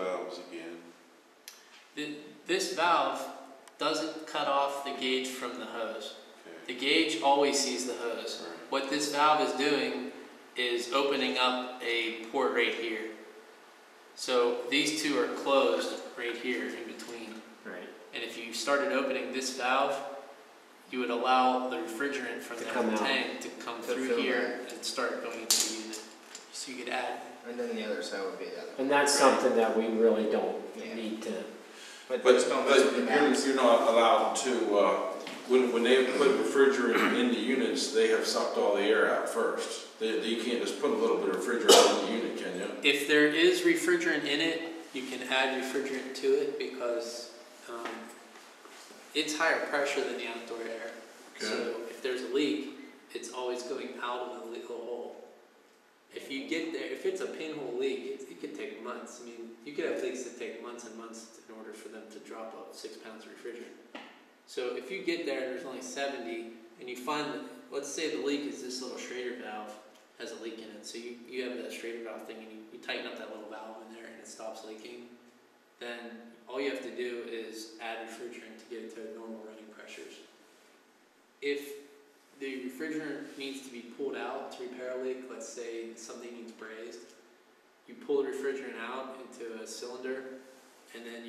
valves again? This valve doesn't cut off the gauge from the hose. Okay. The gauge always sees the hose. Right. What this valve is doing is opening up a port right here. So these two are closed right here in between. Right. And if you started opening this valve, you would allow the refrigerant from the tank to come through here and start going into the unit. So you could add. And then the other side would be the other. And that's something that we really don't need to. But you're not allowed to, when they put refrigerant in the units, they have sucked all the air out first. You can't just put a little bit of refrigerant in the unit, can you? If there is refrigerant in it, you can add refrigerant to it because it's higher pressure than the outdoor air. Okay. So if there's a leak, it's always going out of the hole. If you get there, if it's a pinhole leak, it could take months. I mean, you could have leaks that take months and months in order for them to drop out 6 pounds of refrigerant. So if you get there and there's only 70, and you find that, let's say the leak is this little Schrader valve has a leak in it. So you have that Schrader valve thing and you tighten up that little valve in there and it stops leaking. Then all you have to do is add refrigerant to get it to normal running pressures. If the refrigerant needs to be pulled out to repair a leak, let's say something needs brazed, you pull the refrigerant out into a cylinder, and then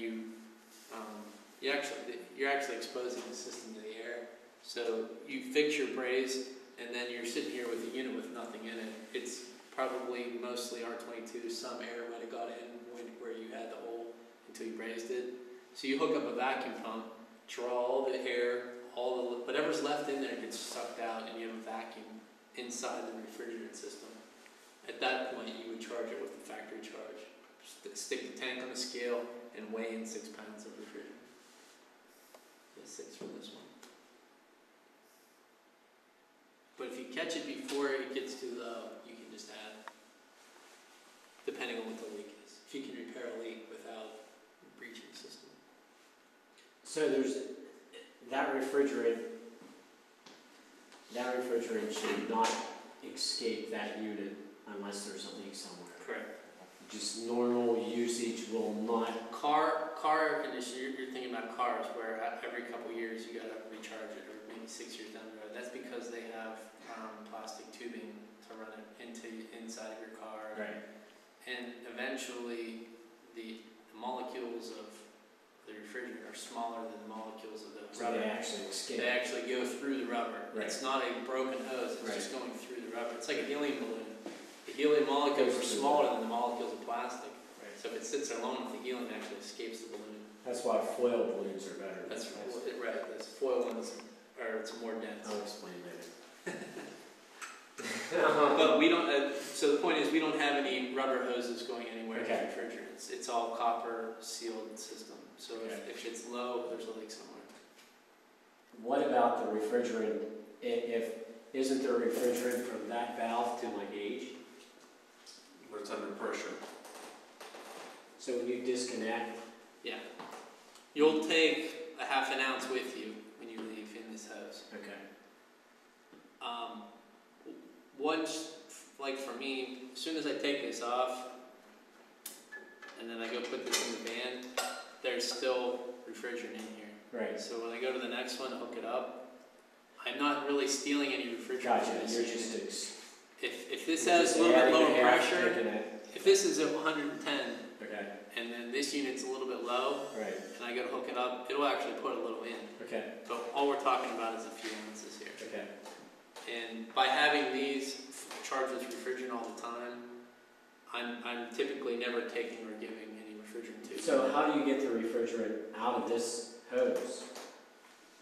you're actually exposing the system to the air. So you fix your braze, and then you're sitting here with a unit with nothing in it. It's probably mostly R22. Some air might have got in where you had the hole until you brazed it. So you hook up a vacuum pump, draw all the air, whatever's left in there gets sucked out, and you have a vacuum inside the refrigerant system. At that point, you would charge it with the factory charge. Stick the tank on the scale and weigh in 6 pounds of refrigerant. Yeah, 6 from this one. But if you catch it before it gets too low, you can just add, depending on what the leak is. If you can repair a leak without breaching the system. So there's that refrigerant should not escape that unit unless there's a leak somewhere. Correct. Just normal usage will not. Car condition, you're thinking about cars where every couple of years you gotta recharge it, or maybe 6 years down the road. That's because they have plastic tubing to run it inside of your car. Right. And eventually the molecules of the refrigerant are smaller than the molecules of the rubber. They actually escape. They actually go through the rubber. Right. It's not a broken hose, it's just going through the rubber. It's like a helium balloon. The helium molecules are smaller than the molecules of plastic. Right. So if it sits there alone, the helium actually escapes the balloon. That's why foil balloons are better. That's right. Those foil ones it's more dense. I'll explain later. But we don't. So the point is, we don't have any rubber hoses going anywhere with Okay. refrigerants. It's all copper sealed system. So if it's low, there's a leak somewhere. What about the refrigerant? If isn't there refrigerant from that valve to my gauge? But it's under pressure. So when you disconnect, Yeah. You'll take a ½ ounce with you when you leave in this hose. okay. Once, like for me, as soon as I take this off, and then I go put this in the van, there's still refrigerant in here. Right. So when I go to the next one, hook it up, I'm not really stealing any refrigerant. Gotcha. From this You're unit. just If this has a little bit lower pressure, it. if this is at 110, Okay. and then this unit's a little bit low, Right. and I go to hook it up, it'll actually put a little in. Okay. So all we're talking about is a few ounces here. Okay. And by having these charged with refrigerant all the time, I'm typically never taking or giving any refrigerant to. So how do you get the refrigerant out of this hose?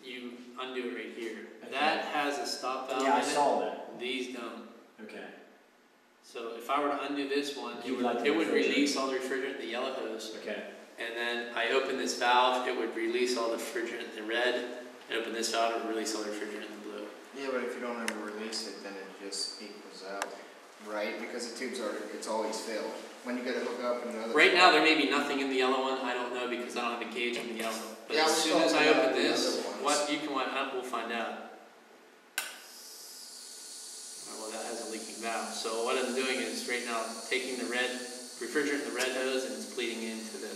You undo it right here. Okay. That has a stop valve Yeah, I in saw that. it. These don't. Okay. So if I were to undo this one, You would like the it would refrigerant. release all the refrigerant in the yellow hose. Okay. And then I open this valve, it would release all the refrigerant in the red. And open this valve, it would release all the refrigerant in the blue. Yeah, but if you don't ever release it, then it just equals out, right? Because the tubes it's always filled. When you get a hook up and the other. Right now there may be nothing in the yellow one, I don't know because I don't have a gauge in the yellow. But Yeah, as we're soon as I talking about open the this, other ones. we'll find out. Well, that has a leaking valve. So what I'm doing is right now taking the red refrigerant in the red hose and it's bleeding into the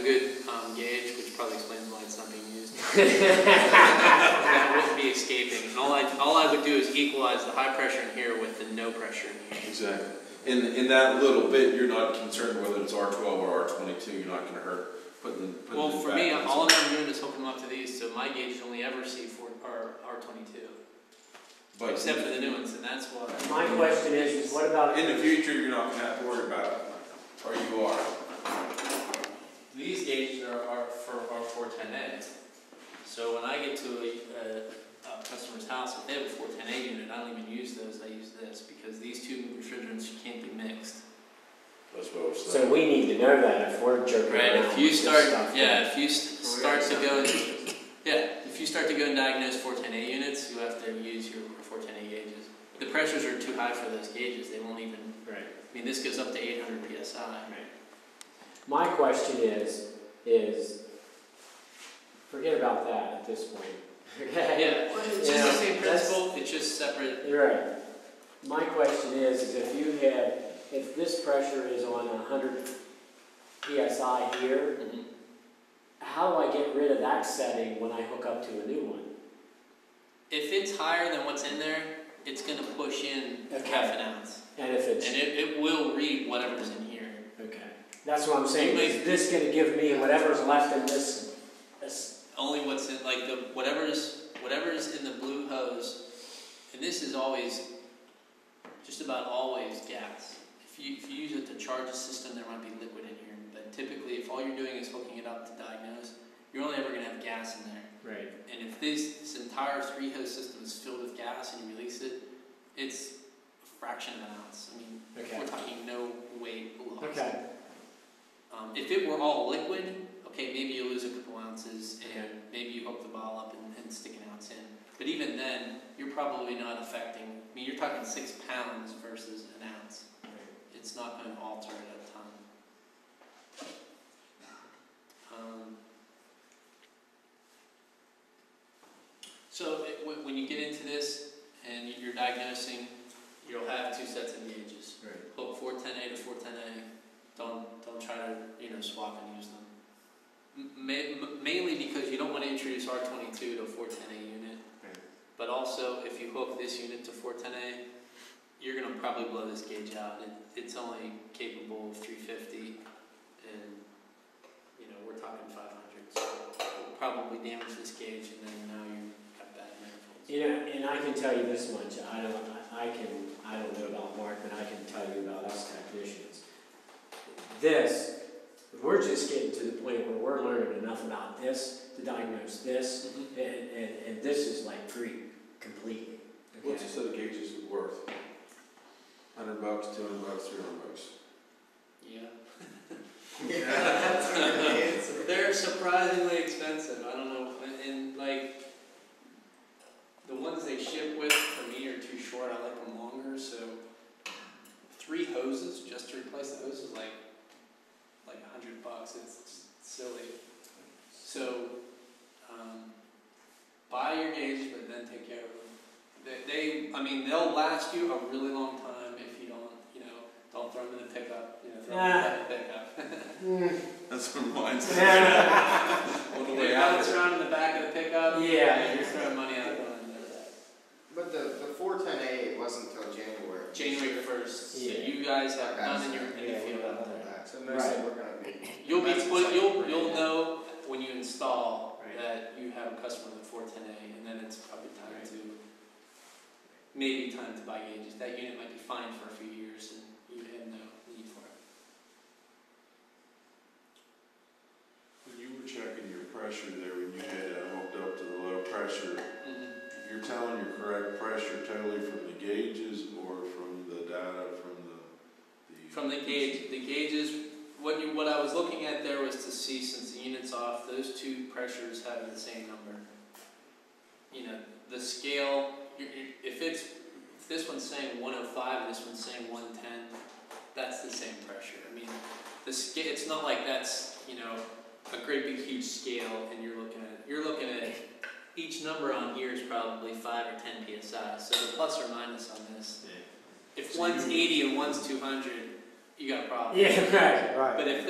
good gauge, which probably explains why it's not being used. That wouldn't be escaping. And all I would do is equalize the high pressure in here with the no pressure in here. Exactly. In that little bit, you're not concerned whether it's R12 or R22. You're not going to hurt putting Well, it for back me, in. all I'm ever doing is hooking them up to these, so my gauges only ever see R22. But Except for the new ones, and that's why. My question is what about in the future, you're not going to have to worry about it, or you are. These gauges are for R410A. So when I get to a customer's house, if they have a 410A unit, I don't even use those. I use this because these two refrigerants can't be mixed. That's what I was saying. So we need to know that if we're jerking Right. around If you with start, this stuff. if you start to go, if you start to go and diagnose 410A units, you have to use your 410A gauges. The pressures are too high for those gauges. They won't even. Right. I mean, this goes up to 800 psi. Right. My question is forget about that at this point. Okay? Yeah, it's just the same principle. It's just separate. You're right. My question is if this pressure is on 100 psi here, how do I get rid of that setting when I hook up to a new one? If it's higher than what's in there, it's going to push in half an ounce. And if it's And it will read whatever's in here. okay, that's what I'm saying. Is this going to give me whatever's left in this? Only what's in, like whatever's in the blue hose, and this is always, just about always gas. If you use it to charge a system, there might be liquid in here. But typically, if all you're doing is hooking it up to diagnose, you're only ever going to have gas in there. Right. And if this entire 3-hose system is filled with gas and you release it, it's a fraction of an ounce. I mean, we're talking no weight loss. Okay. If it were all liquid, okay, maybe you lose a couple ounces and maybe you hook the bottle up and stick an ounce in. But even then, you're probably not affecting, I mean, you're talking 6 pounds versus an ounce. Right. It's not going to alter it a ton. So when you get into this and you're diagnosing, you'll have 2 sets of gauges. Right. Hook 410A to 410A. Don't try to swap and use them. Mainly because you don't want to introduce R22 to a 410A unit. Right. But also, if you hook this unit to 410A, you're going to probably blow this gauge out. It's only capable of 350, and we're talking 500. So it'll probably damage this gauge, and then now you have bad manifolds. And I can tell you this much. I don't know about Mark, but I can tell you about us technicians. We're just getting to the point where we're learning enough about this to diagnose this, and this is like Greek completely. Okay? What's a set of gauges worth? $100, $200, $300. Yeah. Yeah. They're surprisingly expensive. I don't know. And like, the ones they ship with, for me, are too short. I like them longer. So 3 hoses just to replace the hoses, like $100. It's just silly. So buy your gauges, but then take care of them. They'll last you a really long time if you don't throw them in the pickup. Throw them in the pickup. That's what reminds me. If they bounce around in the back of the pickup, you're throwing money out the window. But the 410A wasn't until January. January 1st. So you guys have none in your field out there. So mostly we're going to be. You'll know when you install that you have a customer with 410A, and then it's probably time to buy gauges. That unit might be fine for a few years, and you have no need for it. When you were checking your pressure there, when you had hooked up to the low pressure, you're telling your correct pressure totally from the gauges or from the data from the gauge. The gauges. What I was looking at there was to see, since the unit's off, those 2 pressures have the same number. The scale. If this one's saying 105 and this one's saying 110, that's the same pressure. I mean, the scale. It's not like that's a great big huge scale, and you're looking at each number on here is probably 5 or 10 psi. So the plus or minus on this. If one's 80 and one's 200, you got a problem. Yeah, right. But if